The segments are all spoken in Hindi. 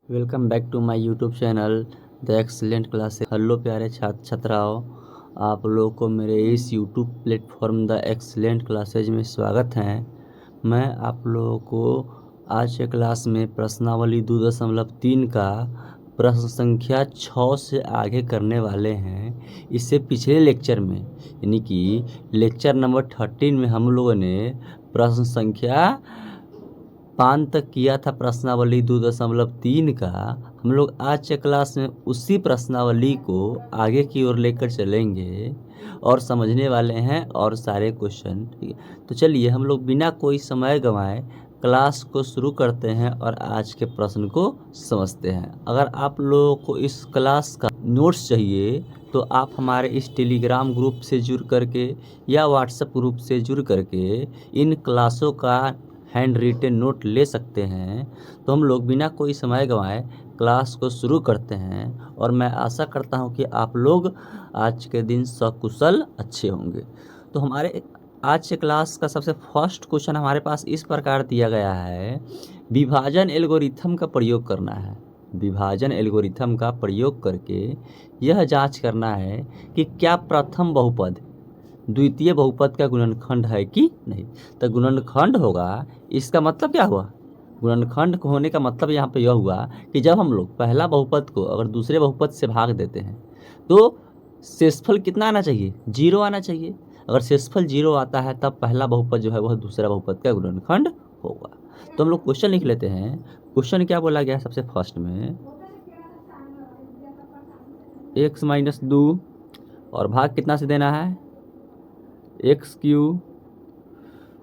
Welcome back to my YouTube channel the excellent classes. Hello प्यारे छात्र छात्राओं, आप लोगों को मेरे इस YouTube platform the excellent classes में स्वागत है। मैं आप लोगों को आज के क्लास में प्रश्नावली 2.3 का प्रश्न संख्या 6 से आगे करने वाले हैं। इससे पिछले लेक्चर में यानी कि लेक्चर नंबर 13 में हम लोगों ने प्रश्न संख्या 5 तक किया था प्रश्नावली 2.3 का। हम लोग आज के क्लास में उसी प्रश्नावली को आगे की ओर लेकर चलेंगे और समझने वाले हैं और सारे क्वेश्चन। ठीक है, तो चलिए हम लोग बिना कोई समय गंवाए क्लास को शुरू करते हैं और आज के प्रश्न को समझते हैं। अगर आप लोगों को इस क्लास का नोट्स चाहिए तो आप हमारे इस टेलीग्राम ग्रुप से जुड़ करके या व्हाट्सएप ग्रुप से जुड़ करके इन क्लासों का हैंड रिटेन नोट ले सकते हैं। तो हम लोग बिना कोई समय गंवाए क्लास को शुरू करते हैं और मैं आशा करता हूं कि आप लोग आज के दिन सकुशल अच्छे होंगे। तो हमारे आज के क्लास का सबसे फर्स्ट क्वेश्चन हमारे पास इस प्रकार दिया गया है, विभाजन एल्गोरिथम का प्रयोग करना है। विभाजन एल्गोरिथम का प्रयोग करके यह जांच करना है कि क्या प्रथम बहुपद द्वितीय बहुपद का गुणनखंड है कि नहीं। तो गुणनखंड होगा, इसका मतलब क्या हुआ? गुणनखंड होने का मतलब यहाँ पे यह हुआ कि जब हम लोग पहला बहुपद को अगर दूसरे बहुपद से भाग देते हैं तो शेषफल कितना आना चाहिए? 0 आना चाहिए। अगर शेषफल 0 आता है तब पहला बहुपद जो है वह दूसरा बहुपद का गुणनखंड होगा। तो हम लोग क्वेश्चन लिख लेते हैं। क्वेश्चन क्या बोला गया है? सबसे फर्स्ट में x-2 और भाग कितना से देना है? x³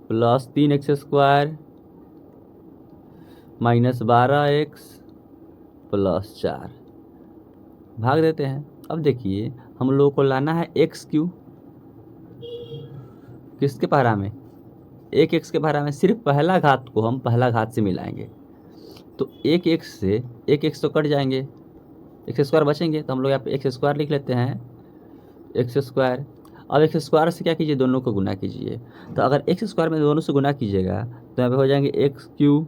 plus 3x² minus 12x plus 4 भाग देते हैं। अब देखिए हम लोगों को लाना है x³ किसके पहरा में? 1x के पहरा में। सिर्फ पहला घात को हम पहला घात से मिलाएंगे तो 1x से 1x तो कट जाएंगे, x² बचेंगे। तो हम लोग यहाँ पे x² लिख लेते हैं, x²। अब x² से क्या कीजिए? दोनों को गुना कीजिए। तो अगर x² में दोनों से गुना कीजिएगा तो यहाँ पे हो जाएंगे x³।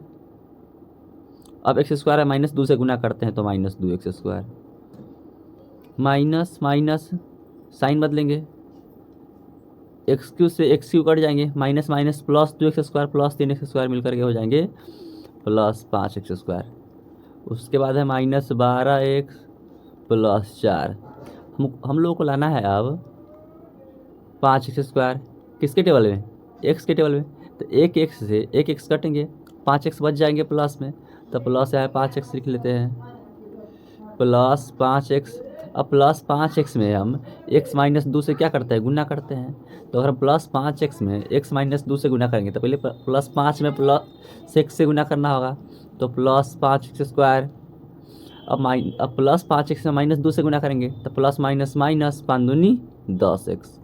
अब x² है -2 से गुना करते हैं तो -2x²। माइनस माइनस साइन बदलेंगे, x³ से x³ कट जाएंगे, minus minus plus 2x² plus 3x² मिलकर के हो जाएंगे प्लस 5x²। उसके बाद है -12x प्लस 4। हम लोगों को लाना है अब 5x² किसके टेबल में? x के टेबल में। तो 1x से 1x कटेंगे, 5x बच जाएंगे प्लस में। तो प्लस है 5x लिख लेते हैं, प्लस 5x। अब प्लस 5x में हम x - 2 से क्या करते हैं? गुना करते हैं। तो अगर हम प्लस 5x में x - 2 से गुना करेंगे तो पहले प्लस 5 में प्लस x से गुना करना होगा तो प्लस 5x²। अब प्लस 5x में -2 से गुना करेंगे तो प्लस माइनस माइनस 5 दूनी 10x।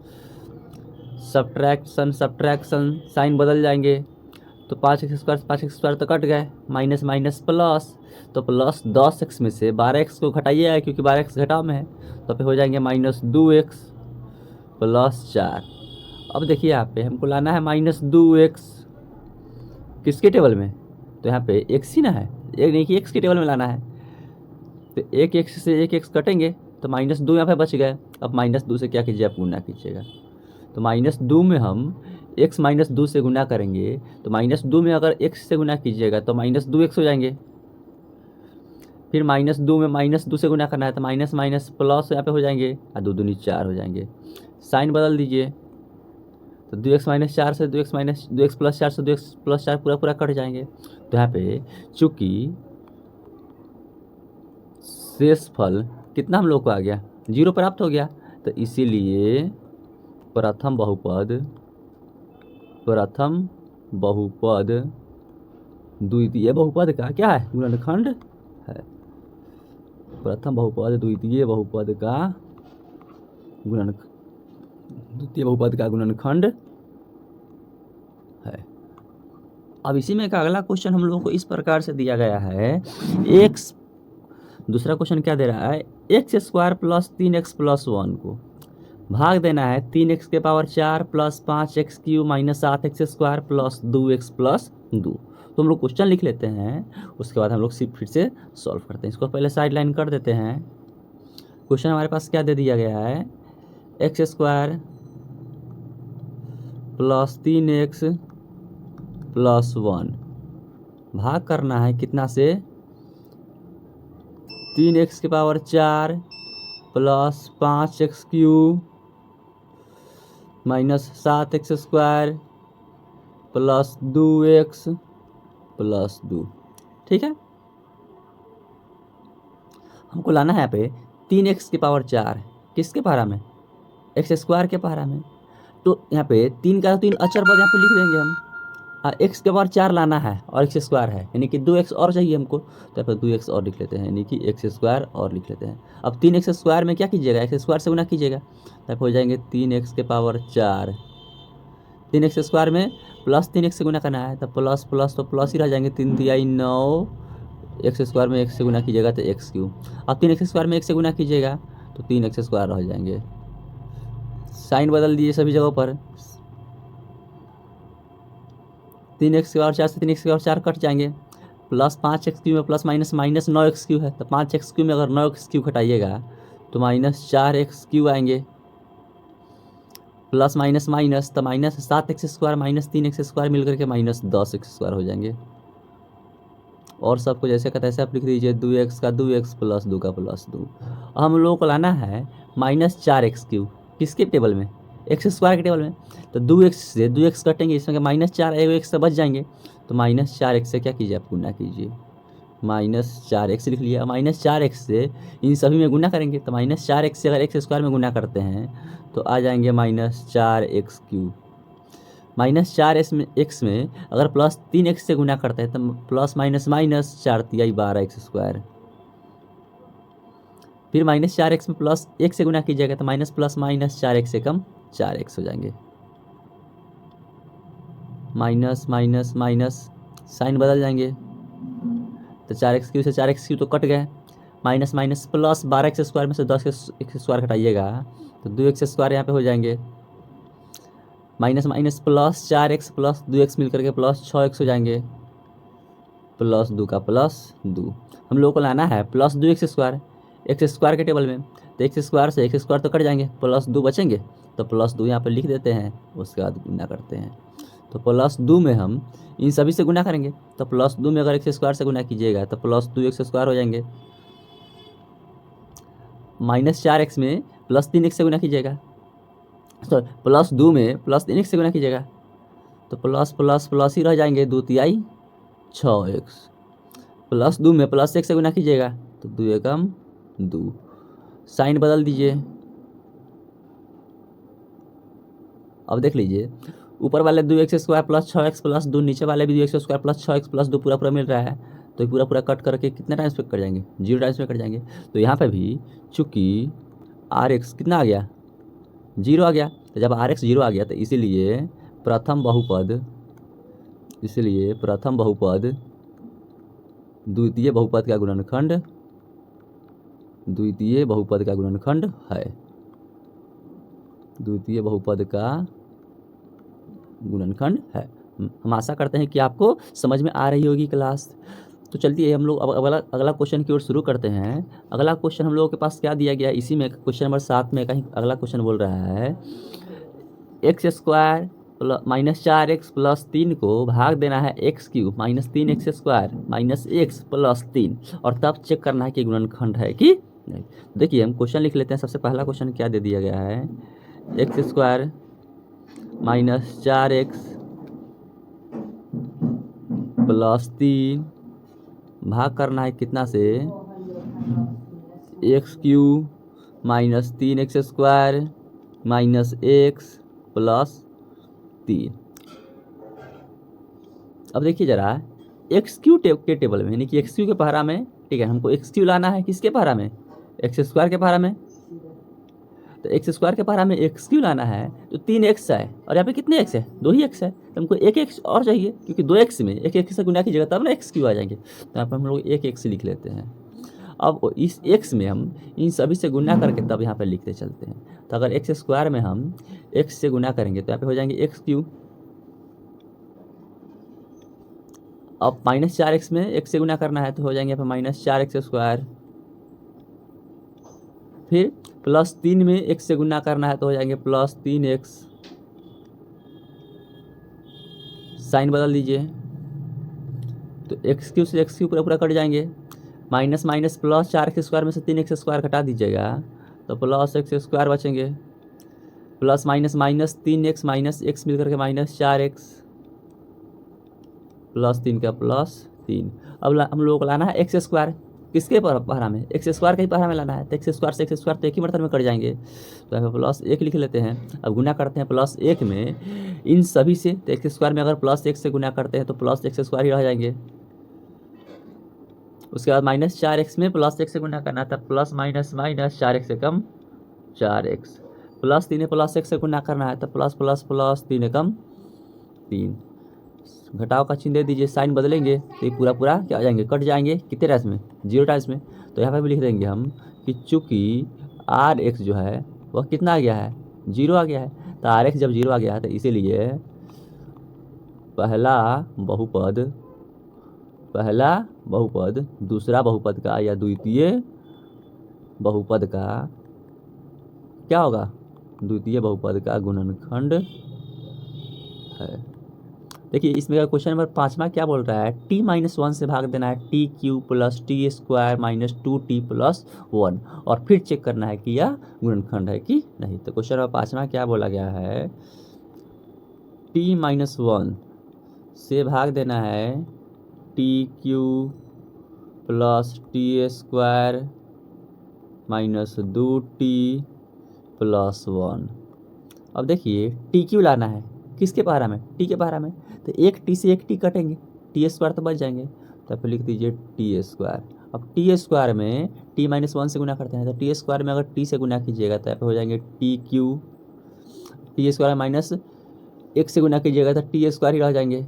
सब्ट्रैक्शन साइन बदल जाएंगे तो 5x² तो कट गए, माइनस माइनस प्लस। तो प्लस 10x में से 12x को घटाइएगा क्योंकि 12x घटाव में है तो फिर हो जाएंगे -2x प्लस 4। अब देखिए यहाँ पे हमको लाना है -2x किसके टेबल में? तो यहाँ पे x ही ना है, एक नहीं कि x के टेबल में लाना है। तो 1x से 1x कटेंगे तो -2 यहाँ पे बच गए। अब -2 से क्या कीजिए? आप गुना कीजिएगा। तो -2 में हम x - 2 से गुना करेंगे तो -2 में अगर x से गुना कीजिएगा तो -2x हो जाएंगे। फिर -2 में -2 से गुना करना है तो माइनस माइनस प्लस यहाँ पे हो जाएंगे और 2 दूनी 4 हो जाएंगे। साइन बदल दीजिए तो 2x - 4 से 2x प्लस 4 से 2x प्लस 4 पूरा पूरा कट जाएंगे। तो यहाँ पे चूँकि शेषफल कितना हम लोग को आ गया? 0 प्राप्त हो गया। तो इसीलिए प्रथम बहुपद द्वितीय बहुपद का क्या है? गुणनखंड है। प्रथम बहुपद द्वितीय बहुपद का गुणनखंड है। अब इसी में का अगला क्वेश्चन हम लोगों को इस प्रकार से दिया गया है। दूसरा क्वेश्चन क्या दे रहा है? x² प्लस 3x प्लस 1 को भाग देना है 3x के power 4 plus 5x³ minus 7x² plus 2x plus 2। तो हम लोग क्वेश्चन लिख लेते हैं, उसके बाद हम लोग फिर से सॉल्व करते हैं। इसको पहले साइड लाइन कर देते हैं। क्वेश्चन हमारे पास क्या दे दिया गया है, x square plus 3x plus 1 भाग करना है कितना से, 3x की power 4 plus 5x cube minus 7x square plus 2x plus 2। ठीक है, हमको लाना है यहाँ पे 3x की पावर 4 किसके पारा में, एक्स स्क्वायर के पारा में। तो यहाँ पे 3 का 3 अचर पद यहाँ पे लिख देंगे हम। एक्स के पावर 4 लाना है और एक्स स्क्वायर है, यानी कि 2x और चाहिए हमको, तो यहाँ पे 2x और लिख लेते हैं, यानी कि एक्स स्क्वायर और लिख लेते हैं। अब 3x स्क्वायर में क्या कीजिएगा, एक्स स्क्वायर से गुना कीजिएगा, तब हो जाएंगे 3x के पावर 4। 3x स्क्वायर में प्लस 3x से गुना करना है, तब प्लस प्लस तो प्लस ही रह जाएंगे, 3 तिहाई 9, एक्स स्क्वायर में x से गुना कीजिएगा तो एक्स क्यूब। अब 3x स्क्वायर में x से गुना कीजिएगा तो 3x स्क्वायर रह जाएंगे। साइन बदल दीजिए सभी जगहों पर, 3x के पावर 4 से 3x के पावर 4 कट जाएंगे, प्लस 5x क्यू में plus minus minus 9x Q है, तो 5x क्यू में अगर 9x क्यू घटाइएगा तो माइनस 4x क्यू आएंगे, प्लस माइनस माइनस तो minus 7x square minus 3x square मिलकर के माइनस 10x स्क्वायर हो जाएंगे। और सबको जैसे का तैसे आप लिख दीजिए, 2x का 2x प्लस 2 का प्लस 2। हम लोगों को लाना है माइनस 4x क्यू किसके टेबल में, एक्स स्क्वायर के टेबल में। तो 2x से 2x कटेंगे, इसमें माइनस 4 एक एक्स से बच जाएंगे, तो माइनस 4x से क्या कीजिए आप गुना कीजिए, माइनस 4x लिख लिया। माइनस 4x से इन सभी में गुना करेंगे, तो माइनस 4x से अगर एक्स स्क्वायर में गुना करते हैं तो आ जाएंगे minus 4x cube. Minus 4x में अगर प्लस 3x से गुना करते हैं तो प्लस माइनस माइनस 4 तिहाई 12x स्क्वायर। फिर माइनस 4x में प्लस 1 से गुना कीजिएगा तो माइनस प्लस माइनस 4x से कम 4x हो जाएंगे। माइनस माइनस माइनस साइन बदल जाएंगे, तो 4x क्यू से 4x क्यू तो कट गए, minus minus plus 12x square में से 10x स्क्वायर घटाइएगा तो 2x स्क्वायर यहाँ पे हो जाएंगे, minus minus plus 4x plus 2x मिल करके प्लस 6x हो जाएंगे, प्लस 2 का प्लस 2। हम लोगों को लाना है plus 2x square x square के टेबल में, तो एक्स स्क्वायर से एक्स स्क्वायर तो कट जाएंगे, प्लस 2 बचेंगे, तो प्लस 2 यहाँ पे लिख देते हैं, उसके बाद गुना करते हैं। तो प्लस 2 में हम इन सभी से गुना करेंगे, तो प्लस 2 में अगर एक्स स्क्वायर से गुना कीजिएगा तो प्लस 2x स्क्वायर हो जाएंगे। माइनस 4x में प्लस 3x से गुना कीजिएगा, तो प्लस 2 में प्लस 3x से गुना कीजिएगा तो प्लस प्लस प्लस ही रह जाएंगे, 2 तिहाई 6x। प्लस 2 में प्लस 1 से गुना कीजिएगा तो 2 एकम 2। साइन बदल दीजिए। अब देख लीजिए, ऊपर वाले 2x square plus 6x plus 2, नीचे वाले भी 2x square plus 6x plus 2 पूरा पूरा मिल रहा है, तो पूरा पूरा कट करके कितने टाइम्स पे कट जाएंगे, 0 टाइम्स पे कट जाएंगे। तो यहाँ पे भी चूँकि RX कितना आ गया, 0 आ गया, तो जब RX 0 आ गया तो इसीलिए प्रथम बहुपद द्वितीय बहुपद का गुणनखंड है, द्वितीय बहुपद का गुणनखंड है। हम आशा करते हैं कि आपको समझ में आ रही होगी क्लास। तो चलिए हम लोग अब अगला क्वेश्चन की ओर शुरू करते हैं। अगला क्वेश्चन हम लोगों के पास क्या दिया गया, इसी में क्वेश्चन नंबर 7 में कहीं अगला क्वेश्चन बोल रहा है, x square minus 4x plus 3 को भाग देना है x cube minus 3x square minus x plus 3, और तब चेक करना है कि गुणनखंड है कि नहीं। देखिए हम क्वेश्चन लिख लेते हैं। सबसे पहला क्वेश्चन क्या दे दिया गया है, x square minus 4x plus 3 भाग करना है कितना से, x cube minus 3x square minus x plus 3। अब देखिए जरा एक्स क्यू के टेबल में, यानी कि एक्स क्यू के पहरा में, ठीक है, हमको एक्स क्यू लाना है किसके पहरा में, एक्स स्क्वायर के पहरा में। तो एक्स स्क्वायर के पहरा में एक्स क्यू लाना है तो 3x है, और यहाँ पे कितने x है, 2 ही x है, तो हमको एक x और चाहिए, क्योंकि 2x में एक x से गुना कीजिएगा तब ना एक्स क्यू आ जाएंगे। तो यहाँ पर हम लोग एक x लिख लेते हैं। अब इस x में हम इन सभी से गुना करके तब यहाँ पे लिखते चलते हैं। तो अगर एक्स स्क्वायर में हम x से गुना करेंगे तो यहाँ पे हो जाएंगे एक्स क्यू, अब -4x में x से गुना करना है तो हो जाएंगे यहाँ पे -4x²। फिर +3 में x से गुना करना है तो हो जाएंगे +3x। साइन बदल दीजिए तो x³ से x³ पूरा पूरा कट जाएंगे। माइनस माइनस +4x² में से 3x² घटा दीजिएगा तो +x² बचेंगे। Plus minus minus 3x minus x मिल करके -4x +3 का +3। अब हम लोगों को लाना है x²। किसके पहरा में? x² का ही पहरा में लाना है तो x² से x² तो एक ही बर्तन में कट जाएंगे तो यहाँ पे +1 लिख लेते हैं। अब गुना करते हैं +1 में इन सभी से तो x² में अगर +1 से गुना करते हैं तो +x² ही रह जाएंगे। उसके बाद -4x में +1 से गुना करना था प्लस माइनस माइनस 4x से कम 4x। +3 में +1 से गुना करना है तो प्लस प्लस प्लस 3 कम 3। घटाव का चिन्ह दे दीजिए, साइन बदलेंगे तो ये पूरा पूरा क्या हो जाएंगे? कट जाएंगे। कितने टाइम्स में? 0 टाइम्स में। तो यहाँ पर भी लिख देंगे हम कि चूँकि RX जो है वह कितना आ गया है? 0 आ गया है। तो RX जब 0 आ गया है तो इसीलिए पहला बहुपद दूसरा बहुपद का या द्वितीय बहुपद का क्या होगा? द्वितीय बहुपद का गुणनखंड है। देखिए इसमें का क्वेश्चन नंबर 5वां क्या बोल रहा है? t-1 से भाग देना है t³ + t² - 2t + 1 और फिर चेक करना है कि यह गुणनखंड है कि नहीं। तो क्वेश्चन नंबर 5वां क्या बोला गया है? t-1 से भाग देना है t³ + t² - 2t + 1। अब देखिए t³ लाना है किसके पहरा में? t के पहरा में। तो एक t से एक t कटेंगे, t² तो बच जाएंगे तो फिर लिख दीजिए t²। अब t² में t-1 से गुना करते हैं तो t² में अगर t से गुना कीजिएगा तो यहाँ पे हो जाएंगे t³ t² माइनस 1 से गुना कीजिएगा तो t² ही रह जाएंगे।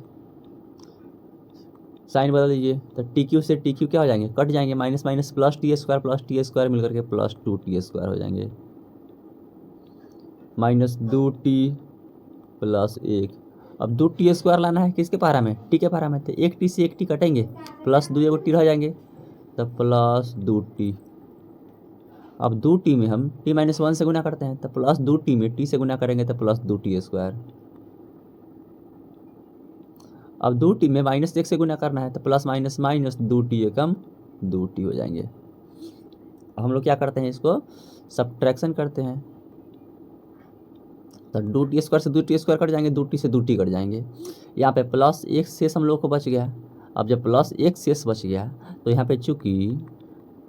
साइन बदल दीजिए तो t³ से t³ क्या हो जाएंगे? कट जाएंगे। माइनस माइनस प्लस t² मिलकर के +2t² हो जाएंगे। -2t + 1। अब 2t² लाना है किसके पहरा में? t के पहरा में। तो एक t से एक t कटेंगे, +2 एगो t रह जाएंगे तो +2t। अब 2t में हम t-1 से गुना करते हैं तो +2t में t से गुना करेंगे तो +2t²। अब 2t में -1 से गुना करना है तो प्लस माइनस माइनस 2t एकम 2t हो जाएंगे। अब हम लोग क्या करते हैं? इसको सब्ट्रैक्शन करते हैं तो 2t² से 2t² कट जाएंगे, 2t से 2t कट जाएंगे। यहाँ पे +1 शेष हम लोग को बच गया। अब जब +1 शेष बच गया तो यहाँ पे चूँकि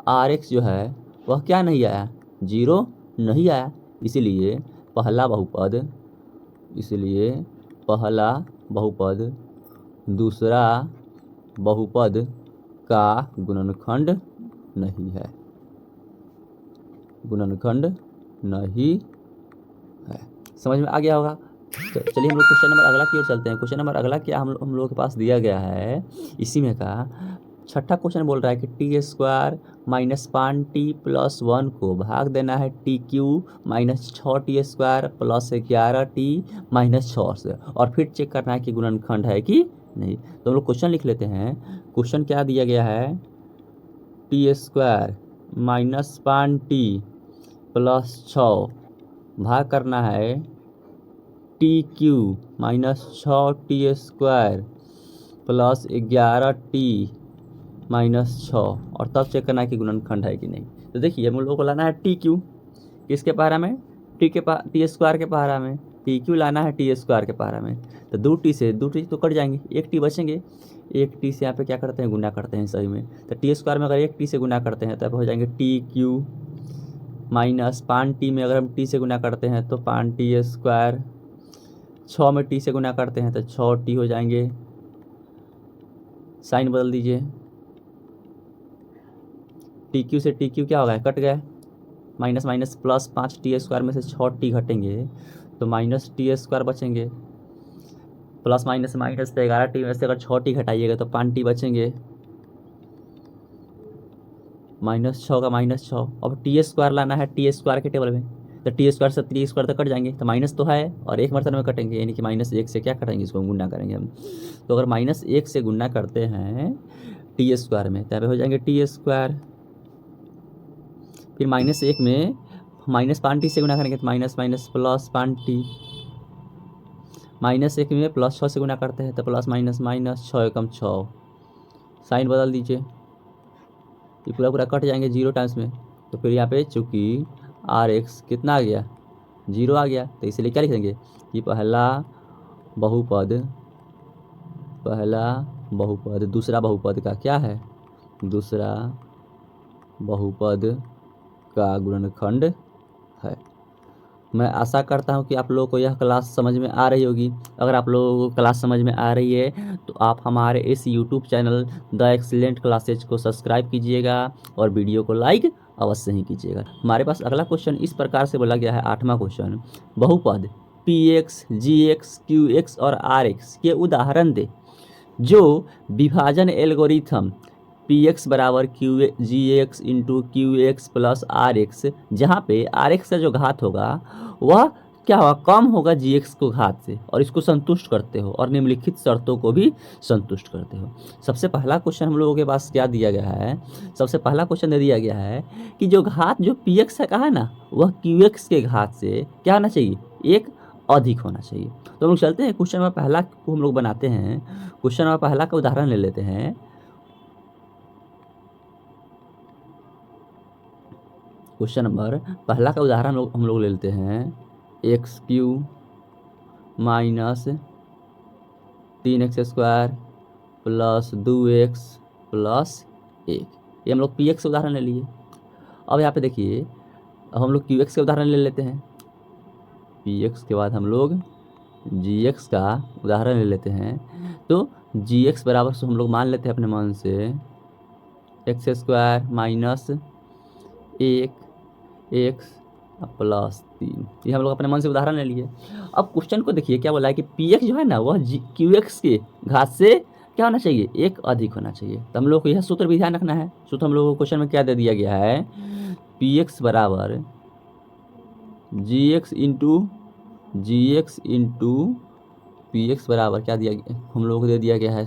RX जो है वह क्या नहीं आया? 0 नहीं आया। इसीलिए पहला बहुपद दूसरा बहुपद का गुणनखंड नहीं है, गुणनखंड नहीं है। समझ में आ गया होगा? तो चलिए हम लोग क्वेश्चन नंबर अगला की ओर चलते हैं। क्वेश्चन नंबर अगला क्या हम लोगों के पास दिया गया है, इसी में का छठा क्वेश्चन बोल रहा है कि t² - 5t + 1 को भाग देना है t³ - 6t² + 11t - 6 से और फिर चेक करना है कि गुणनखंड है कि नहीं। तो हम लोग क्वेश्चन लिख लेते हैं। क्वेश्चन क्या दिया गया है? t² - 5t + 6 भाग करना है t³ - 6t² + 11t - 6 और तब चेक करना है कि गुणनखंड है कि नहीं। तो देखिए हम लोगों को लाना है t³ किसके पहरा में? t² के पहरा में। t³ लाना है t² के पहरा में तो 2t से 2t तो कट जाएंगे, एक t बचेंगे। एक t से यहाँ पे क्या करते हैं? गुना करते हैं सही में। तो t² में अगर एक t से गुना करते हैं तब हो जाएंगे t³ - 5t में अगर हम t से गुना करते हैं तो 5t²। 6 में t से गुना करते हैं तो 6t हो जाएंगे। साइन बदल दीजिए, t³ से t³ क्या होगा? कट गया। माइनस माइनस प्लस 5t² में से 6t घटेंगे तो -t² बचेंगे। प्लस माइनस माइनस तो 11t में से अगर 6t घटाइएगा तो 5t बचेंगे। -6 का -6। अब t² लाना है t² के टेबल में तो टी स्क्वायर से टी स्क्वायर तक कट जाएंगे, तो माइनस तो है और एक मरतबे में कटेंगे, यानी कि -1 से क्या करेंगे, इसको गुणा करेंगे हम। तो अगर -1 से गुणा करते हैं टी स्क्वायर में, तो यहाँ पे हो जाएंगे टी स्क्वायर। फिर -1 में -5t से गुणा करेंगे तो माइनस माइनस प्लस 5t। -1 में +6 से गुणा करते हैं तो प्लस माइनस माइनस, 6 एकम 6। साइन बदल दीजिए, ये पूरा पूरा कट जाएंगे 0 टाइम्स में। तो फिर यहाँ पे चूँकि RX कितना आ गया, 0 आ गया, तो इसलिए क्या लिख देंगे कि पहला बहुपद दूसरा बहुपद का क्या है, दूसरा बहुपद का गुणनखंड है। मैं आशा करता हूं कि आप लोगों को यह क्लास समझ में आ रही होगी। अगर आप लोगों को क्लास समझ में आ रही है तो आप हमारे इस YouTube channel the excellent classes को सब्सक्राइब कीजिएगा और वीडियो को लाइक अवश्य ही कीजिएगा। हमारे पास अगला क्वेश्चन इस प्रकार से बोला गया है, 8वां क्वेश्चन, बहुपद PX, GX, QX और RX के उदाहरण दे जो विभाजन एल्गोरिथम PX बराबर GX into QX plus RX, जहाँ पे RX का जो घात होगा वह क्या होगा, कम होगा GX को घात से, और इसको संतुष्ट करते हो और निम्नलिखित शर्तों को भी संतुष्ट करते हो। सबसे पहला क्वेश्चन हम लोगों के पास क्या दिया गया है, सबसे पहला क्वेश्चन दे दिया गया है कि जो घात जो PX का है ना, वह QX के घात से क्या होना चाहिए, एक अधिक होना चाहिए। तो हम लोग चलते हैं क्वेश्चन नंबर पहला को हम लोग बनाते हैं। क्वेश्चन नंबर पहला का उदाहरण ले लेते हैं। क्वेश्चन नंबर पहला का उदाहरण हम लोग ले लेते हैं, x³ minus 3x² plus 2x plus 1। ये हम लोग PX का उदाहरण ले लिए। अब यहाँ पे देखिए, अब हम लोग QX का उदाहरण ले लेते हैं। PX के बाद हम लोग GX का उदाहरण ले लेते हैं। तो GX बराबर से हम लोग मान लेते हैं अपने मन से x² माइनस 1x प्लस 3। ये हम लोग अपने मन से उदाहरण ले लिए। अब क्वेश्चन को देखिए क्या बोला है कि PX जो है ना, वह QX के घात से क्या होना चाहिए, एक अधिक होना चाहिए। तो हम लोग को यह सूत्र भी ध्यान रखना है। सूत्र हम लोग को क्वेश्चन में क्या दे दिया गया है, PX बराबर GX इंटू PX बराबर क्या दिया गया, हम लोगों को दे दिया गया है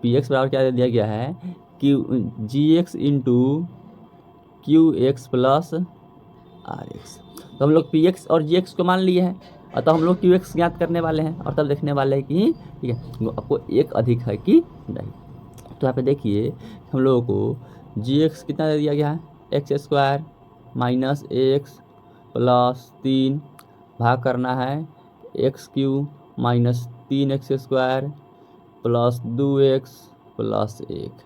PX बराबर क्या दे दिया गया है, GX into QX plus RX। तो हम लोग PX और GX को मान लिए हैं, और तब हम लोग QX ज्ञात करने वाले हैं, और तब देखने वाले हैं कि ठीक है आपको एक अधिक है कि नहीं। तो यहाँ पे देखिए हम लोगों को GX कितना दे दिया गया है, x² माइनस 1 प्लस 3 भाग करना है x³ minus 3x² plus 2x plus 1।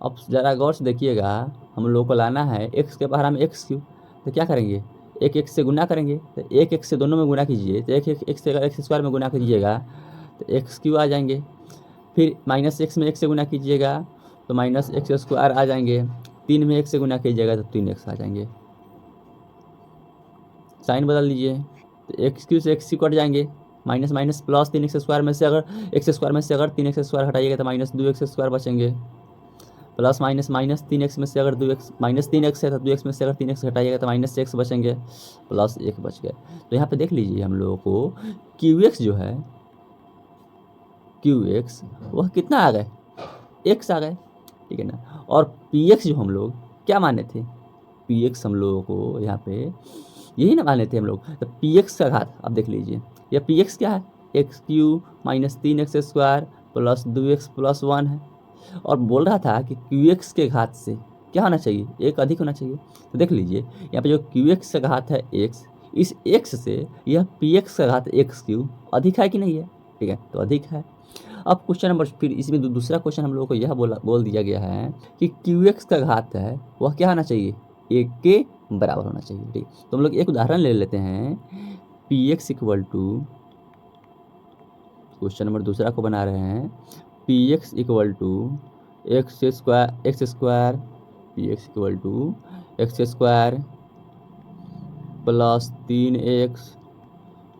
अब ज़रा गौर से देखिएगा, हम लोग को लाना है x के बाहर हम x³, तो क्या करेंगे, एक x से गुना करेंगे, तो एक x से दोनों में गुना कीजिए, तो एक x से अगर x² में गुना कीजिएगा तो x³ आ जाएंगे। फिर -x में x से गुना कीजिएगा तो -x² आ जाएंगे। 3 में 1 से गुना कीजिएगा तो 3x आ जाएंगे। साइन बदल लीजिए, तो x³ से x कट जाएंगे, माइनस माइनस प्लस 3x² में से अगर x² में से अगर 3x² हटाइएगा तो -2x² बचेंगे, प्लस माइनस माइनस 3x में से अगर 2x -3x है तो 2x में से अगर 3x हटाइएगा तो -x बचेंगे, प्लस 1 बच गए। तो यहाँ पे देख लीजिए हम लोगों को QX जो है, QX वह कितना आ गए, x आ गए, ठीक है ना। और PX जो हम लोग क्या माने थे, PX हम लोगों को यहाँ पे यही ना माने थे हम लोग, तो PX का घात अब देख लीजिए, यह PX क्या है, x³ minus 3x² plus 2x plus 1 है, और बोल रहा था कि QX के घात से क्या होना चाहिए, एक अधिक होना चाहिए। तो देख लीजिए यहाँ पे जो QX का घात है x, इस x से यह PX का घात x³ अधिक है कि नहीं है, ठीक है, तो अधिक है। अब क्वेश्चन नंबर फिर इसमें दूसरा क्वेश्चन हम लोगों को यह बोल दिया गया है कि QX का घात है वह क्या होना चाहिए, 1 के बराबर होना चाहिए, ठीक। तो हम लोग एक उदाहरण ले लेते हैं, PX equal to, question number दूसरा को बना रहे हैं, PX equal to x² PX equal to x² plus 3x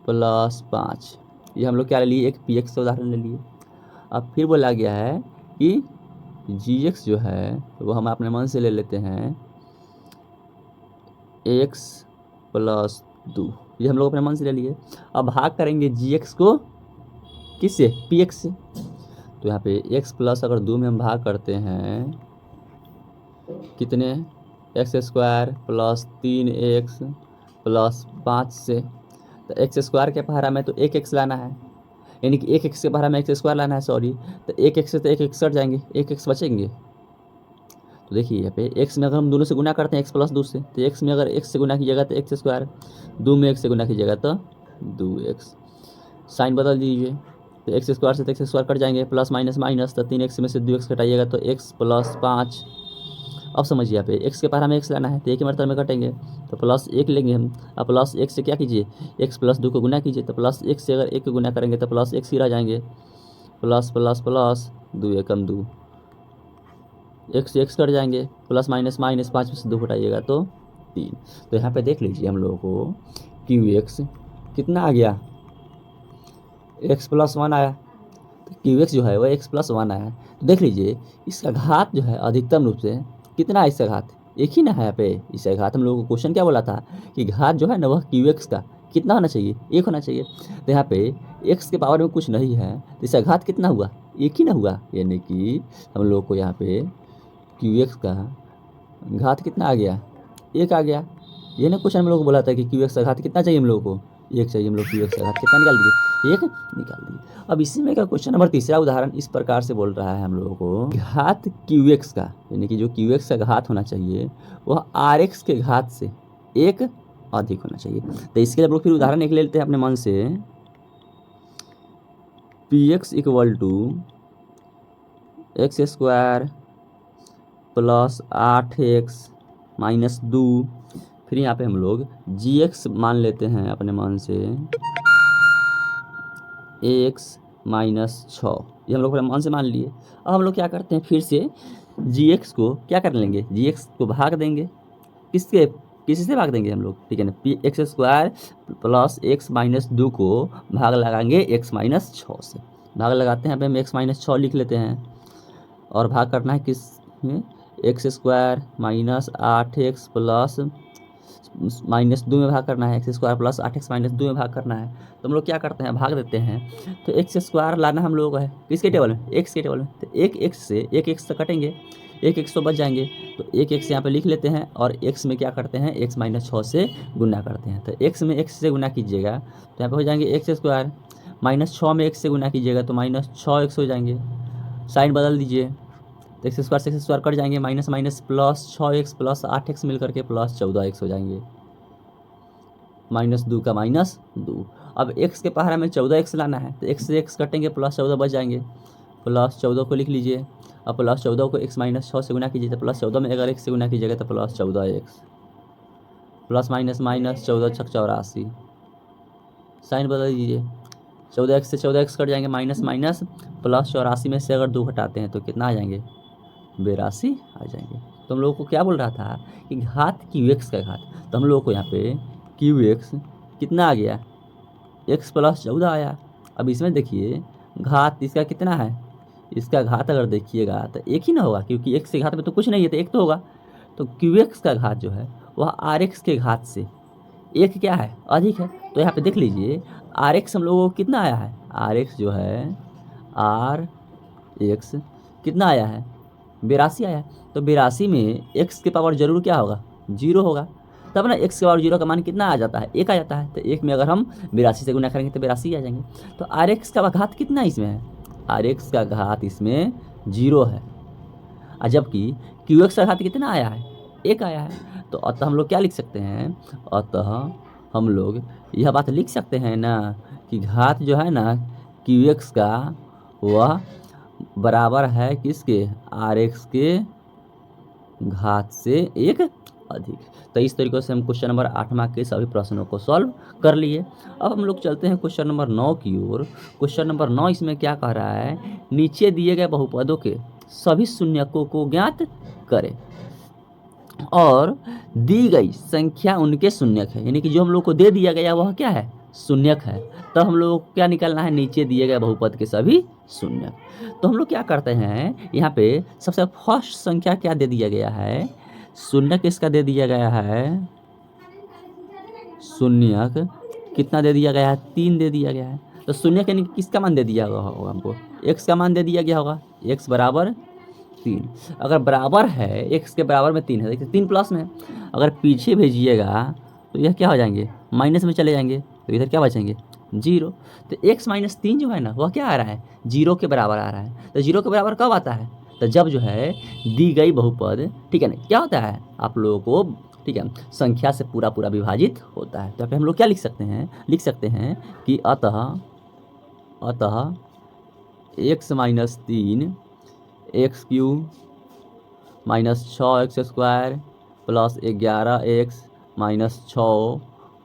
plus 5। ये हम लोग क्या ले लिए, एक PX का उदाहरण ले लिए। अब फिर बोला गया है कि जी एक्स जो है वो हम अपने मन से ले लेते हैं एक्स प्लस 2, ये हम लोग अपने मन से ले लिए। अब भाग करेंगे जी एक्स को किससे, पी एक्स से। तो यहाँ पे एक्स प्लस अगर 2 में हम भाग करते हैं कितने, x square plus 3x plus 5 से, तो एक्स स्क्वायर के पहाड़ा में तो एक एक्स लाना है, यानी कि एक एक्स के पहाड़ा में एक्स स्क्वायर लाना है, सॉरी। तो एक एक्स से तो एक एक्स कट जाएंगे, एक एक्स बचेंगे। तो देखिए यहाँ पे एक्स में अगर हम दोनों से गुना करते हैं एक्स प्लस 2 से, तो एक्स में अगर एक्स से गुना कीजिएगा तो एक्स स्क्वायर, 2 में एक्स से गुना कीजिएगा तो 2x। साइन बदल दीजिए, तो एक्स स्क्वायर से तो एक्स स्क्वायर कट जाएंगे, प्लस माइनस माइनस, तो 3x में से 2x कटाइएगा तो x प्लस 5। अब समझिए यहाँ पे एक्स के पहाड़ा में एक्स लाना है, तो एक ही मरतबा में कटेंगे, तो प्लस 1 लेंगे हम। अब प्लस 1 से क्या कीजिए, एक्स प्लस 2 को गुना कीजिए, तो प्लस 1 से अगर 1 को गुना करेंगे तो प्लस 1 ही रह जाएंगे, प्लस प्लस प्लस 2 एकम 2, एक्स से एक्स कट जाएंगे, प्लस माइनस माइनस, 5 में से 2 घटाइएगा तो 3। तो यहाँ पे देख लीजिए हम लोगों को क्यू एक्स कितना आ गया, एक्स प्लस 1 आया। तो क्यू एक्स जो है वो एक्स प्लस 1 आया। तो देख लीजिए इसका घात जो है अधिकतम रूप से कितना है, इसका घात एक ही ना है। यहाँ पे इसका घात हम लोगों को क्वेश्चन क्या बोला था कि घात जो है ना वह क्यू एक्स का कितना होना चाहिए, एक होना चाहिए। तो यहाँ पे एक्स के पावर में कुछ नहीं है, तो इसका घात कितना हुआ, एक ही ना हुआ, यानी कि हम लोग को यहाँ पे क्यू एक्स का घात कितना आ गया, एक आ गया। ये ना क्वेश्चन हम लोग को बोला था कि क्यू एक्स का घात कितना चाहिए हम लोग को, एक चाहिए। हम लोग क्यू एक्स का घात कितना निकाल दिए, एक निकाल दिए। अब इसी में का क्वेश्चन नंबर तीसरा उदाहरण इस प्रकार से बोल रहा है हम लोगों को, घात क्यू एक्स का, यानी कि जो क्यू एक्स का घात होना चाहिए वह आर एक्स के घात से एक अधिक होना चाहिए। तो इसके लिए हम लोग फिर उदाहरण एक ले लेते हैं अपने मन से, P X equal to X square plus 8x minus 2। फिर यहाँ पे हम लोग जी एक्स मान लेते हैं अपने मान से x माइनस 6, ये हम लोग अपने मान से मान लिए। अब हम लोग क्या करते हैं, फिर से जी एक्स को क्या कर लेंगे, जी एक्स को भाग देंगे, किसी से भाग देंगे हम लोग, ठीक है ना। P x square plus x minus 2 को भाग लगाएंगे एक्स माइनस 6 से, भाग लगाते हैं यहाँ पे हम एक्स माइनस 6 लिख लेते हैं, और भाग करना है किस में, x square minus 8x plus minus 2 में भाग करना है, x square plus 8x minus 2 में भाग करना है। तो हम लोग क्या करते हैं, भाग देते हैं। तो एक्स स्क्वायर लाना हम लोगों को है किसके टेबल में, एक्स के टेबल में। तो एक एक्स से कटेंगे, एक एक्स तो बच जाएंगे, तो एक एक्स यहाँ पे लिख लेते हैं, और एक्स में क्या करते हैं, एक्स माइनस 6 से गुना करते हैं। तो एक्स में एक्स से गुना कीजिएगा तो यहाँ पे हो जाएंगे एक्स स्क्वायर, माइनस 6 में एक्स से गुना कीजिएगा तो माइनस 6x हो जाएंगे। साइन बदल दीजिए, तो एक्स स्क्वायर से एक्स स्क्वायर कट जाएंगे, minus minus plus 6x plus 8x मिल करके प्लस 14x हो जाएंगे, माइनस 2 का माइनस 2। अब x के पहाड़ा में 14x लाना है, तो x से x कटेंगे, प्लस 14 बच जाएंगे, प्लस 14 को लिख लीजिए। अब प्लस 14 को x माइनस 6 से गुना कीजिए, तो प्लस 14 में अगर x से गुना कीजिएगा तो plus 14x, plus minus minus 14 छक 84, साइन बदल दीजिए। 14x से 14x कट जाएंगे, माइनस माइनस प्लस 84 में से अगर 2 घटाते हैं तो कितना आ जाएंगे, 82 आ जाएंगे। तो हम लोगों को क्या बोल रहा था कि घात क्यू एक्स का घात, तो हम लोगों को यहाँ पे क्यू एक्स कितना आ गया, x प्लस 14 आया। अब इसमें देखिए घात इसका कितना है, इसका घात अगर देखिएगा तो एक ही ना होगा, क्योंकि x के घात में तो कुछ नहीं है, तो एक तो होगा। तो क्यू एक्स का घात जो है वह आर एक्स के घात से एक क्या है, अधिक है। तो यहाँ पे देख लीजिए आर एक्स हम लोगों को कितना आया है, आर एक्स जो है आर एक्स कितना आया है, 82 आया है। तो 82 में x के पावर जरूर क्या होगा, 0 होगा, तब ना x के पावर 0 का मान कितना आ जाता है, 1 आ जाता है। तो 1 में अगर हम 82 से गुना करेंगे तो 82 आ जाएंगे। तो आर एक्स का घात कितना इसमें है, आर एक्स का घात इसमें 0 है, और जबकि क्यू एक्स का घात कितना आया है, 1 आया है। तो अतः हम लोग क्या लिख सकते हैं, अतः हम लोग यह बात लिख सकते हैं ना कि घात जो है ना क्यू एक्स का वह बराबर है किसके, आर एक्स के घात से एक अधिक। तो इस तरीके से हम क्वेश्चन नंबर 8 मार्क के सभी प्रश्नों को सॉल्व कर लिए। अब हम लोग चलते हैं क्वेश्चन नंबर 9 की ओर। क्वेश्चन नंबर 9 इसमें क्या कह रहा है, नीचे दिए गए बहुपदों के सभी शून्यकों को ज्ञात करें और दी गई संख्या उनके शून्यक है, यानी कि जो हम लोग को दे दिया गया वह क्या है, शून्यक है, तो हम लोग को क्या निकालना है, नीचे दिए गए बहुपद के सभी शून्यक। तो हम लोग क्या करते हैं, यहाँ पे सबसे फर्स्ट संख्या क्या दे दिया गया है, शून्यक इसका दे दिया गया है, शून्यक कितना दे दिया गया है, 3 दे दिया गया है। तो शून्यक यानी किसका मान दे दिया होगा हमको, x का मान दे दिया गया होगा, x बराबर 3। अगर बराबर है, x के बराबर में 3 है, देखिए 3 प्लस में, अगर पीछे भेजिएगा तो यह क्या हो जाएंगे, माइनस में चले जाएंगे, तो इधर क्या बचेंगे 0। तो x माइनस 3 जो है ना, वह क्या आ रहा है, 0 के बराबर आ रहा है। तो 0 के बराबर कब आता है, तो जब जो है दी गई बहुपद, ठीक है ना, क्या होता है आप लोगों को, ठीक है, संख्या से पूरा पूरा विभाजित होता है। तो यहाँ पे हम लोग क्या लिख सकते हैं कि अतः x minus 3 x cube minus 6x² plus 11x minus 6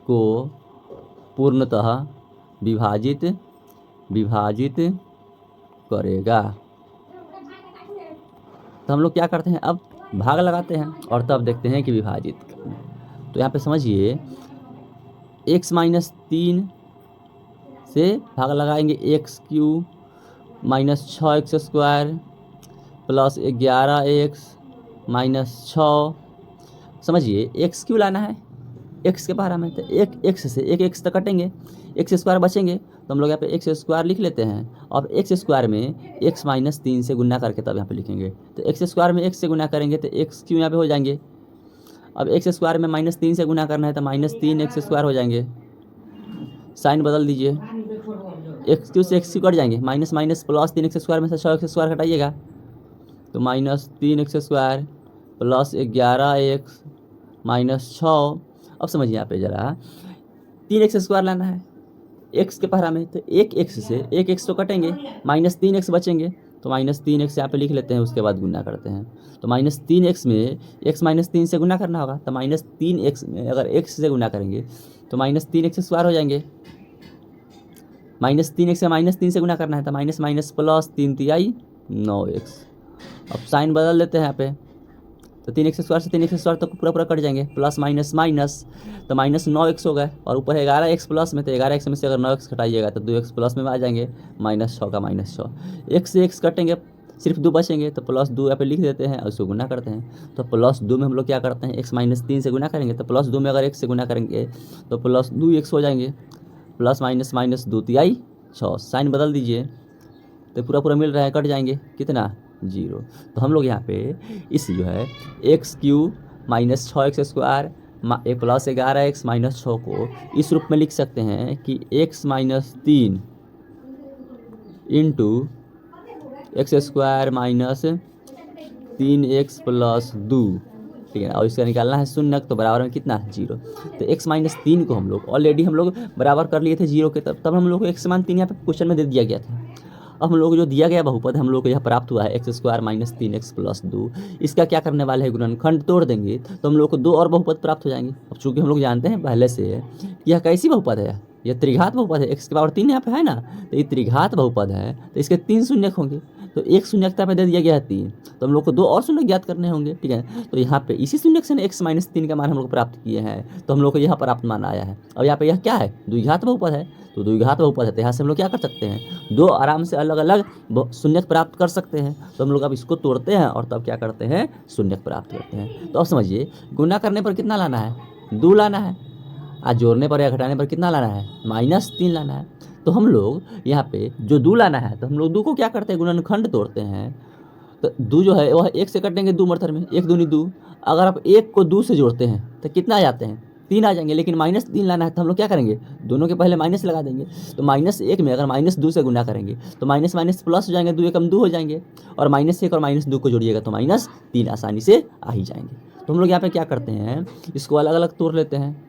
को पूर्णतः विभाजित करेगा। तो हम लोग क्या करते हैं, अब भाग लगाते हैं और तब देखते हैं कि विभाजित करना है। तो यहाँ पे समझिए, x माइनस 3 से भाग लगाएंगे, x cube minus 6x² plus 11x minus 6। समझिए x क्यों लाना है, x के बारे में, तो एक x से एक x तक कटेंगे, x² बचेंगे, तो हम लोग यहाँ पे x² लिख लेते हैं। और x² में x माइनस 3 से गुना करके तब यहाँ पे लिखेंगे, तो x² में x से गुना करेंगे तो x क्यों यहाँ पे हो जाएंगे। अब x² में माइनस 3 से गुना करना है तो माइनस 3x² हो जाएंगे, साइन बदल दीजिए, एक्स क्यू से एक्स क्यू कट जाएंगे, माइनस माइनस प्लस 3x² में से 6x² हटाइएगा, तो minus 3x² plus 11x minus 6। अब समझिए यहाँ पे ज़रा, 3x² लाना है x के पहरा में, तो एक x से एक x तो कटेंगे, माइनस 3x बचेंगे, तो माइनस 3x यहाँ पे लिख लेते हैं, उसके बाद गुना करते हैं। तो माइनस 3x में x माइनस 3 से गुना करना होगा, तो माइनस 3x में अगर x से गुना करेंगे तो माइनस 3x² हो जाएंगे, माइनस 3x से माइनस 3 से गुना करना है, तो माइनस माइनस प्लस 3 तिहाई 9x। अब साइन बदल देते हैं यहाँ पे, तो 3x² से 3x² तक पूरा पूरा कट जाएंगे, प्लस माइनस माइनस, तो माइनस 9x हो गए, और ऊपर 11x प्लस में, तो 11x में से अगर 9x घटाइएगा तो 2x प्लस में आ जाएंगे, माइनस 6 का माइनस 6, x से x कटेंगे, सिर्फ 2 बचेंगे, तो प्लस 2 यहाँ पे लिख देते हैं और उसको गुना करते हैं। तो प्लस 2 में हम लोग क्या करते हैं, x माइनस 3 से गुना करेंगे, तो प्लस 2 में अगर x से गुना करेंगे तो प्लस 2x हो जाएंगे, प्लस माइनस माइनस 2 तिहाई 6, साइन बदल दीजिए, तो पूरा पूरा मिल रहा है, कट जाएंगे कितना 0। तो हम लोग यहाँ पे इस जो है x cube minus 6x² plus 11x minus 6 को इस रूप में लिख सकते हैं कि x minus 3 into x² minus 3x plus 2, ठीक है, और इसका निकालना है शून्यक, तो बराबर में कितना 0। तो x माइनस 3 को हम लोग ऑलरेडी हम लोग बराबर कर लिए थे 0 के, तब हम लोग को x मान 3 यहाँ पे क्वेश्चन में दे दिया गया था। अब हम लोग जो दिया गया बहुपद हम लोग को यह प्राप्त हुआ है x² माइनस 3x प्लस 2, इसका क्या करने वाले हैं, गुणनखंड तोड़ देंगे तो हम लोग को 2 और बहुपद प्राप्त हो जाएंगे। अब चूंकि हम लोग जानते हैं पहले से यह कैसी बहुपद है, यह त्रिघात बहुपद है, x के पावर 3 यहाँ पे है ना, तो ये त्रिघात बहुपद है, तो इसके 3 शून्यक होंगे, तो एक शून्यकता पे दे दिया गया है 3, तो हम लोग को 2 और शून्यक ज्ञात करने होंगे, ठीक है। तो यहाँ पे इसी शून्यक से x माइनस 3 का मान हम लोग प्राप्त किए हैं, तो हम लोग को यहाँ प्राप्त मान आया है। अब यहाँ पे यह क्या है, द्विघात बहुपद है, तो द्विघात बहुपद है, तो यहाँ से हम लोग क्या कर सकते हैं, 2 आराम से अलग अलग शून्यक प्राप्त कर सकते हैं। तो हम लोग अब इसको तोड़ते हैं और तब क्या करते हैं, शून्यक प्राप्त करते हैं। तो अब समझिए, गुना करने पर कितना लाना है, 2 लाना है, आज जोड़ने पर या घटाने पर कितना लाना है, माइनस 3 लाना है। तो हम लोग यहाँ पे जो 2 लाना है, तो हम लोग 2 को क्या करते हैं, गुणनखंड तोड़ते हैं, तो 2 जो है वह 1 से कटेंगे 2 मरथर में, 1 दूनी 2, अगर आप 1 को 2 से जोड़ते हैं तो कितना आ जाते हैं, 3 आ जाएंगे, लेकिन माइनस 3 लाना है तो हम लोग क्या करेंगे, दोनों के पहले माइनस लगा देंगे। तो माइनस 1 में अगर माइनस 2 से गुना करेंगे तो माइनस माइनस प्लस हो जाएंगे, 2 एकम 2 हो जाएंगे, और माइनस 1 और माइनस 2 को जोड़िएगा तो माइनस 3 आसानी से आ ही जाएंगे। तो हम लोग यहाँ पे क्या करते हैं, इसको अलग अलग तोड़ लेते हैं,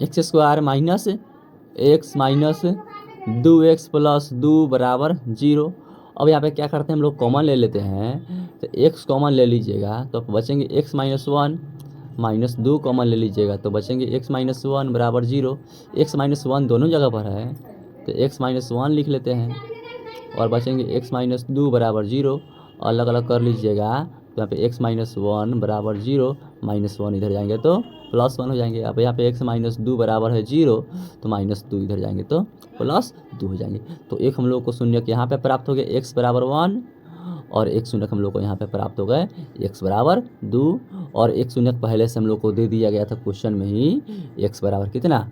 x² minus x minus 2x plus 2 बराबर 0। अब यहाँ पे क्या करते हैं, हम लोग कॉमन ले लेते हैं, तो x कॉमन ले लीजिएगा तो बचेंगे x माइनस 1, माइनस 2 कॉमन ले लीजिएगा तो बचेंगे x माइनस 1 बराबर 0। x माइनस 1 दोनों जगह पर है, तो x माइनस 1 लिख लेते हैं, और बचेंगे x माइनस 2 बराबर 0, अलग अलग कर लीजिएगा, तो यहाँ पे x माइनस 1 बराबर 0, माइनस 1 इधर जाएंगे तो +1 हो जाएंगे। अब यहाँ पे x माइनस 2 बराबर है 0, तो -2 इधर जाएंगे तो +2 हो जाएंगे। तो एक हम लोग को शून्यक यहाँ पे प्राप्त हो गए x बराबर 1, और एक शून्यक हम लोग को यहाँ पे प्राप्त हो गए x बराबर 2, और एक शून्यक पहले से हम लोग को दे दिया गया था क्वेश्चन में ही, x बराबर कितना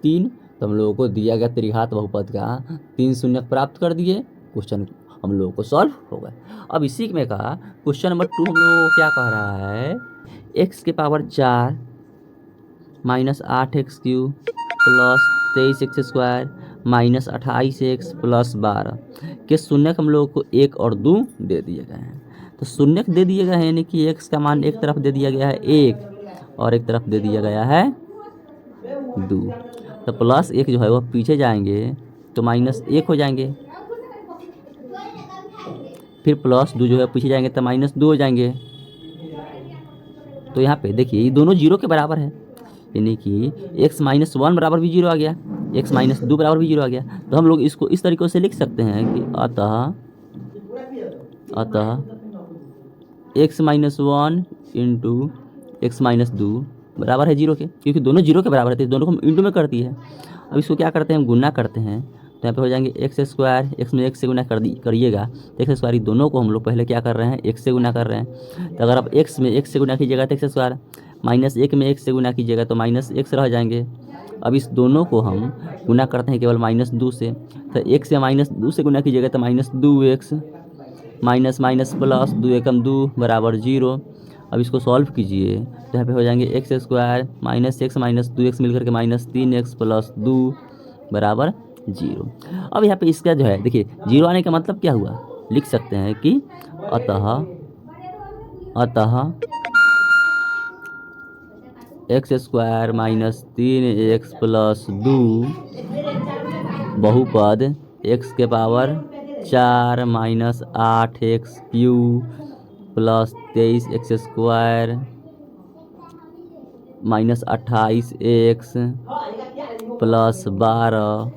3। तो हम लोगों को दिया गया त्रिघात बहुपद का 3 शून्यक प्राप्त कर दिए, क्वेश्चन हम लोगों को सॉल्व हो गए। अब इसी में का क्वेश्चन नंबर 2 हम लोगों को क्या कह रहा है, x के power 4 minus 8x cube plus 23x square minus 28x plus 12 के शून्यक हम लोगों को 1 और 2 दे दिए गए हैं। तो शून्यक दे दिए गए हैं, यानी कि x का मान एक तरफ दे दिया गया है 1 और एक तरफ दे दिया गया है 2। तो +1 जो है वह पीछे जाएंगे तो -1 हो जाएंगे, फिर +2 जो है पीछे जाएंगे तो -2 हो जाएंगे। तो यहाँ पे देखिए ये दोनों 0 के बराबर है, यानी कि x माइनस 1 बराबर भी 0 आ गया, x माइनस 2 बराबर भी 0 आ गया। तो हम लोग इसको इस तरीके से लिख सकते हैं कि अतः x minus 1 into x minus 2 बराबर है 0 के, क्योंकि दोनों 0 के बराबर है तो दोनों को हम इंटू में करती है। अब इसको क्या करते हैं, हम गुना करते हैं, तो यहाँ पे हो जाएंगे एक्स स्क्वायर, एक्स में 1 से गुना करिएगा तो एक्स स्क्वायर, दोनों को हम लोग पहले क्या कर रहे हैं 1 से गुना कर रहे हैं। तो अगर आप एक्स में 1 से गुना कीजिएगा तो एक्स स्क्वायर, -1 में 1 से गुना कीजिएगा तो -x रह जाएंगे। अब इस दोनों को हम गुना करते हैं केवल -2 से, तो 1 से -2 से गुना कीजिएगा तो -2x, माइनस माइनस प्लस 2 एकम 2 बराबर 0। अब इसको सॉल्व कीजिए तो यहाँ पे हो जाएंगे x square -x minus 2x मिलकर के -3x प्लस 2 बराबर 0। अब यहाँ पे इसका जो है देखिए 0 आने का मतलब क्या हुआ, लिख सकते हैं कि अतः एक्स स्क्वायर -3x प्लस 2 बहुपद x के power 4 minus 8x cube plus 23x square minus 28x plus 12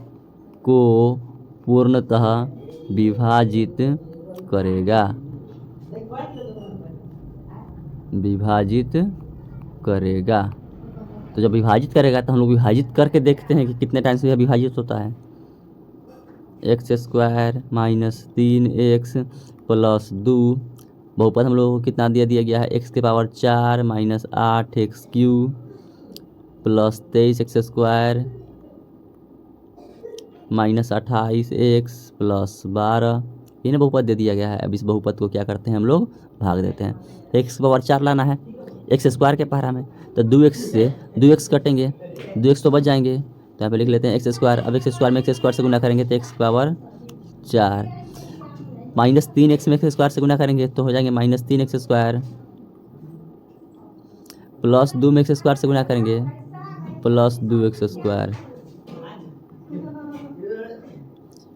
को पूर्णतः विभाजित करेगा। तो जब विभाजित करेगा तो हम लोग विभाजित करके देखते हैं कि कितने टाइम से यह विभाजित होता है। एक्स स्क्वायर -3x प्लस 2 बहुपद हम लोगों को कितना दिया गया है, x के power 4 minus 8x cube plus 23x square minus 28x plus 12, इन्हें बहुपद दे दिया गया है। अब इस बहुपद को क्या करते हैं हम लोग, भाग देते हैं। x के पावर 4 लाना है एक्स स्क्वायर के पारा में, तो 2x से 2x कटेंगे, 2x तो बच जाएंगे, तो यहाँ पे लिख लेते हैं एक्स स्क्वायर। अब एक्स स्क्वायर में एक्स स्क्वायर से गुना करेंगे तो एक्स पावर 4 -3x में एक्स स्क्वायर से गुना करेंगे तो हो जाएंगे -3x स्क्वायर प्लस 2 में एक्स स्क्वायर से गुना करेंगे प्लस 2x स्क्वायर।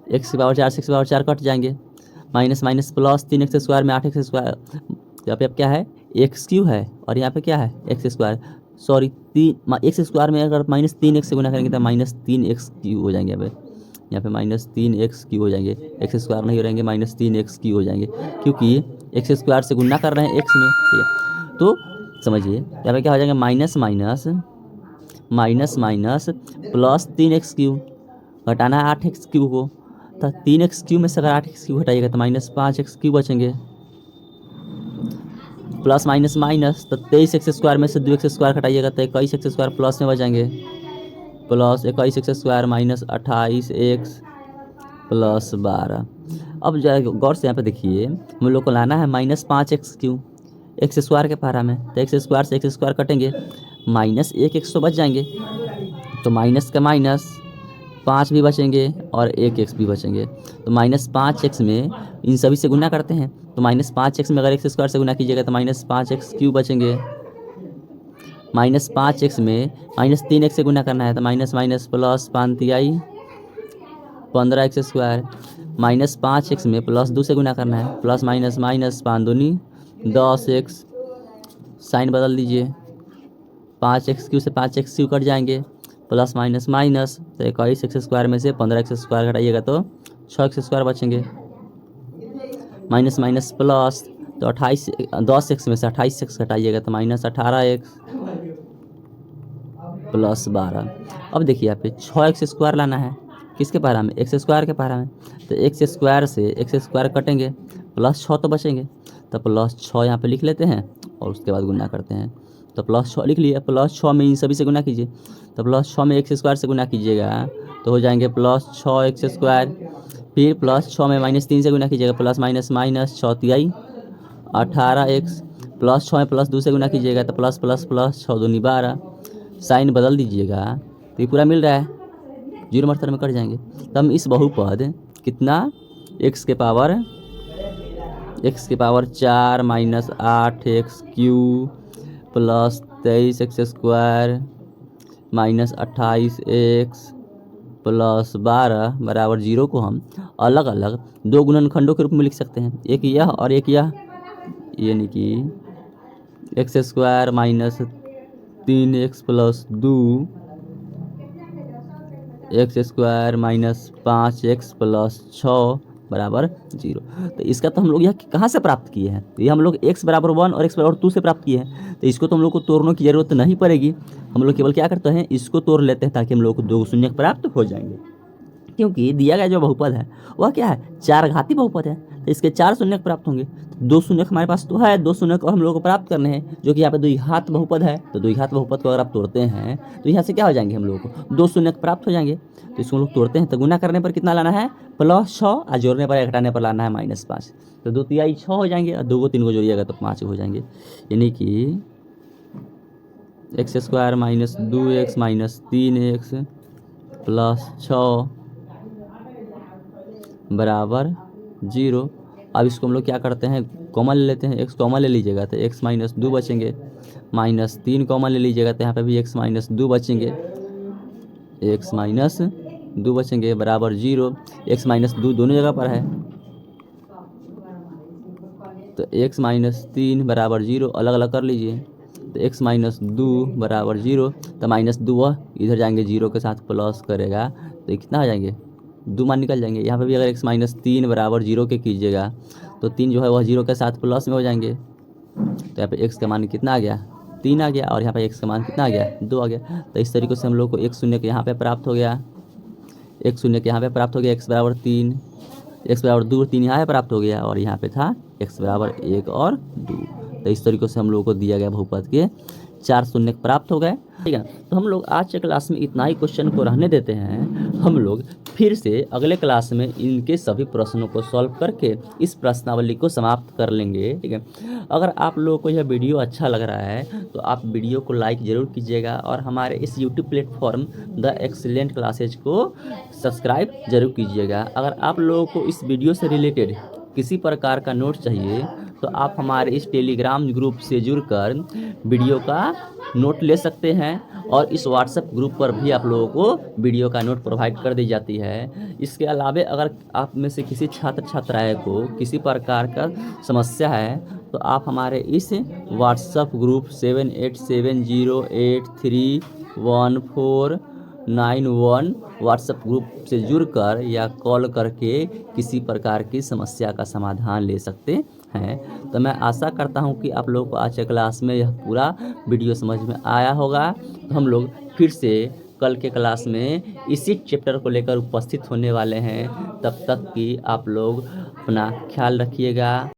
एक्स की पावर 4 से एक्स पावर 4 कट जाएंगे, minus minus plus 3x square में 8x स्क्वायर, यहाँ पे अब क्या है एक्स क्यू है और यहाँ पे क्या है x square, sorry x square में अगर -3x से गुना करेंगे तो -3x क्यू हो जाएंगे। यहाँ पे -3x क्यू हो जाएंगे, एक्स स्क्वायर नहीं रहेंगे, -3x क्यू हो जाएंगे, क्योंकि एक्स स्क्वायर से गुना कर रहे हैं एक्स में, ठीक है। तो समझिए यहाँ पे क्या हो जाएगा, minus minus plus 3x Q, घटाना है 8x क्यू को, तो 3x क्यू में से अगर 8x क्यू घटाइएगा तो -5x क्यू बचेंगे, प्लस माइनस माइनस, तो 23x स्क्वायर में से 2x स्क्वायर घटाइएगा तो 21x स्क्वायर प्लस में बचाएंगे, plus 21x square minus 28x plus 12। अब गौर से यहाँ पे देखिए हम लोग को लाना है -5x क्यू एक्स स्क्वायर के पारा में, तो एक्स स्क्वायर से एक्स स्क्वायर कटेंगे, -1x तो बच जाएंगे, तो माइनस का माइनस 5 भी बचेंगे और 1x भी बचेंगे। तो -5x में इन सभी से गुना करते हैं, तो -5x में अगर एक्स स्क्वायर से गुना कीजिएगा तो -5x क्यूब बचेंगे, -5x में -3x से गुना करना है तो माइनस माइनस प्लस 5 तिहाई 15x स्क्वायर, -5x में प्लस 2 से गुना करना है, प्लस माइनस माइनस 5 दूनी 10x, साइन बदल दीजिए, 5x क्यू से 5x क्यू कट जाएंगे, प्लस माइनस माइनस, तो 21x स्क्वायर में से 15x स्क्वायर घटाइएगा तो 6x स्क्वायर बचेंगे, माइनस माइनस प्लस, तो 10x में से 28x घटाइएगा तो -18x, प्लस 12। अब देखिए यहाँ पे 6x² लाना है, किसके पारा में, x² के पारा में। तो x² से x² कटेंगे, प्लस 6 तो बचेंगे, तो प्लस 6 यहाँ पे लिख लेते हैं और उसके बाद गुना करते हैं। तो प्लस 6 लिख लिया, प्लस 6 में इन सभी से गुना कीजिए। तो प्लस 6 में x² से गुना कीजिएगा तो हो जाएंगे प्लस 6x²। फिर प्लस 6 में -3 से गुना कीजिएगा, प्लस माइनस माइनस 6 तिहाई 18x। प्लस 6 में प्लस 2 से गुना कीजिएगा तो प्लस प्लस प्लस 6 दूनी 12। साइन बदल दीजिएगा तो ये पूरा मिल रहा है, 0 मात्रा में कट जाएंगे। तो हम इस बहुपद कितना x के power 4 minus 8x³ plus 23x² minus 28x plus 12 बराबर 0 को हम अलग अलग दो गुणनखंडों के रूप में लिख सकते हैं, एक यह और एक यह, यानी कि x² minus 3x plus 2 x² minus 5x plus 6 बराबर 0। तो इसका तो हम लोग यह कहाँ से प्राप्त किए हैं, तो ये हम लोग x बराबर 1 और x बराबर 2 से प्राप्त किए हैं। तो इसको तो हम लोग को तोड़ने की ज़रूरत नहीं पड़ेगी, हम लोग केवल क्या करते हैं, इसको तोड़ लेते हैं ताकि हम लोग को दो शून्य प्राप्त हो जाएंगे। क्योंकि दिया गया जो बहुपद है वह क्या है, 4 घाती बहुपद है, तो इसके 4 शून्य प्राप्त होंगे। दो शून्य हमारे पास तो है, दो शून्य को हम लोग को प्राप्त करने हैं, जो कि यहाँ पे द्विघात बहुपद है। तो द्विघात बहुपद को अगर आप तोड़ते हैं तो यहाँ से क्या हो जाएंगे, हम लोगों को दो शून्य प्राप्त हो जाएंगे। तो इसको हम लोग तोड़ते हैं तो गुना करने पर कितना लाना है, प्लस 6, और जोड़ने पर घटाने पर लाना है -5। तो 2 तिहाई 6 हो जाएंगे और 2 को 3 को जोड़िएगा तो 5 हो जाएंगे, यानी कि x² minus 2x minus 3x plus 6 बराबर 0। अब इसको हम लोग क्या करते हैं, कॉमन ले लेते हैं, x कॉमन ले लीजिएगा तो x माइनस 2 बचेंगे, -3 कॉमन ले लीजिएगा तो यहाँ पे भी x माइनस 2 बचेंगे, x माइनस 2 बचेंगे बराबर 0। x माइनस 2 दोनों जगह पर है, तो x माइनस 3 बराबर 0 अलग अलग कर लीजिए। तो x माइनस 2 बराबर 0, तो -2 वह इधर जाएंगे 0 के साथ प्लस करेगा तो कितना आ जाएंगे, 2 मान निकल जाएंगे। यहाँ पे भी अगर x माइनस 3 बराबर 0 के कीजिएगा तो 3 जो है वह 0 के साथ प्लस में हो जाएंगे। तो यहाँ पे x का मान कितना आ गया, 3 आ गया, और यहाँ पे x का मान कितना आ गया, 2 आ गया। तो इस तरीके से हम लोग को x शून्य के यहाँ पे प्राप्त हो गया, x शून्य के यहाँ पे प्राप्त हो गया, x बराबर 3, x बराबर 2 3 यहाँ पे प्राप्त हो गया, और यहाँ पे था x बराबर 1 और 2। तो इस तरीके से हम लोग को दिया गया बहुपद के 4 शून्य प्राप्त हो गए, ठीक है। तो हम लोग आज के क्लास में इतना ही क्वेश्चन को रहने देते हैं, हम लोग फिर से अगले क्लास में इनके सभी प्रश्नों को सॉल्व करके इस प्रश्नावली को समाप्त कर लेंगे, ठीक है। अगर आप लोगों को यह वीडियो अच्छा लग रहा है तो आप वीडियो को लाइक ज़रूर कीजिएगा और हमारे इस YouTube platform the excellent classes को सब्सक्राइब जरूर कीजिएगा। अगर आप लोगों को इस वीडियो से रिलेटेड किसी प्रकार का नोट चाहिए तो आप हमारे इस टेलीग्राम ग्रुप से जुड़कर वीडियो का नोट ले सकते हैं, और इस व्हाट्सएप ग्रुप पर भी आप लोगों को वीडियो का नोट प्रोवाइड कर दी जाती है। इसके अलावा अगर आप में से किसी छात्र छात्राएं को किसी प्रकार का समस्या है तो आप हमारे इस व्हाट्सएप ग्रुप 7870831491 व्हाट्सएप ग्रुप से जुड़कर या कॉल करके किसी प्रकार की समस्या का समाधान ले सकते हैं। तो मैं आशा करता हूं कि आप लोगों को आज के क्लास में यह पूरा वीडियो समझ में आया होगा। तो हम लोग फिर से कल के क्लास में इसी चैप्टर को लेकर उपस्थित होने वाले हैं। तब तक कि आप लोग अपना ख्याल रखिएगा।